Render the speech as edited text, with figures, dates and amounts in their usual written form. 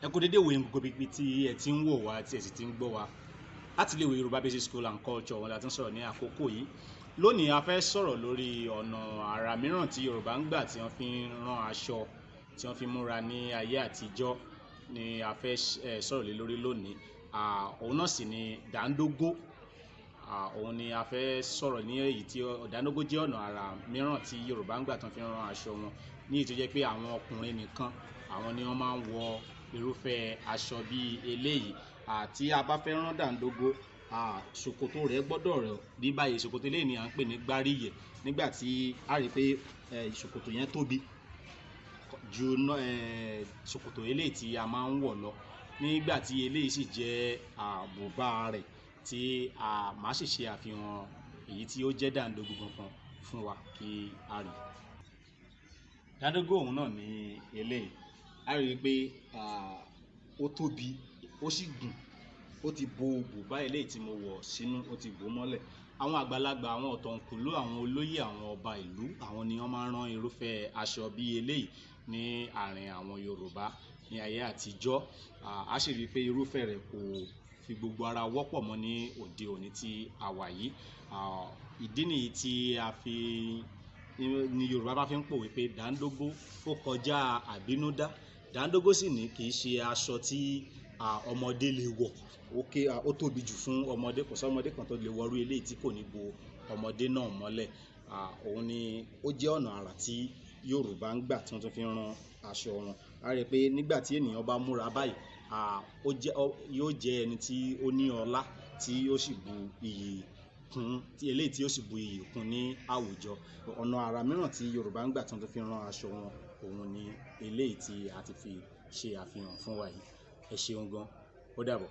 Ẹ kú dédé wòye gbogbo ibi tí ẹ ti ń wò wá tí ẹ sì ti ń gbọ́ wá láti ilé ìwé Yoruba Basic School and Culture wọn la ti ń sọ̀rọ̀ ní àkókò yìí. Lónìí a fẹ́ sọ̀rọ̀ lórí ọ̀nà àrà mìíràn tí Yorùbá ń gbà tí wọ́n fi ń rán aṣọ tí wọ́n fi múra ní ayé àtijọ́ ni a fẹ́ sọ̀rọ̀ lé lórí lónìí. Òun náà sì ni dàńdógó. Òun ni a fẹ́ sọ̀rọ̀ ní èyí tí dàńdógó jẹ́ ọ̀nà àrà mìíràn tí Yorùbá ń gbà tí wọ́n fi ń rán aṣọ wọn, ní èyí tó jẹ́ pé àwọn ọkùnrin nìkan àwọn ni wọ́n máa ń wọ irúfẹ́ aṣọ bíi eléyìí. Tí a bá fẹ́ rán dàńdógó, ṣòkòtò rẹ̀ gbọ́dọ̀ rẹ̀ ní báyìí. Ṣòkòtò eléyìí ni à ń pè ní gbáríyẹ̀, nígbà tí a rí pé ṣòkòtò yẹn tóbi ju ṣòkòtò eléyìí tí a máa ń wọ̀ lọ, nígbà tí eléyìí sì jẹ́ bùbá rẹ̀ tí màá sì ṣe àfihàn èyí tí ó jẹ́ dàńdógó gangan fún wa kí a rí. Dàńdógó òun náà ní eléyìí. A rí i pé ó tóbi, ó sì gùn, ó ti bo bùbá eléyìí tí mo wọ̀ sínú, ó ti bò mọ́lẹ̀. Àwọn àgbàlagbà, àwọn ọ̀tọ̀kùlú, àwọn olóyè, àwọn ọba ìlú, àwọn ni wọ́n máa ń rán irúfẹ́ aṣọ bíi eléyìí ní àárín àwọn Yorùbá ní ayé àtijọ́. A sì rí i pé irúfẹ́ rẹ̀ kò fi gbogbo ara wọ́pọ̀ mọ́ ní òde òní tí a wà yìí. Ìdí nìyí tí ni Yorùbá bá fi ń pòwe pé dàńdógó ó kọjá àbínúdá. Dàńdógó sì ní kì í ṣe aṣọ tí ọmọdé lè wọ̀. Ó tóbi jù fún ọmọdé, kò sí ọmọdé kan tó lè wọrú eléyìí tí kò ní bo ọmọdé náà mọ́lẹ̀. Òun ni ó jẹ́ ọ̀nà àrà tí Yorùbá ń gbà tí wọ́n tún fi ń rán aṣọ wọn. A rí i pé nígbà tí ènìyàn bá múra báyìí, yóò jẹ́ ẹni tí ó ní ọlá, tí ó sì bu iyì kún, eléyìí tí ó sì bu iyì kún ní àwùjọ. Ọ̀nà àrà mìíràn tí Yorùbá ń gbà tí wọ́n tún fi ń rán aṣọ wọn, òun ni eléyìí tí a ti fi ṣe àfihàn fún wa yìí. Ẹ ṣeun gan, ó dàbọ̀.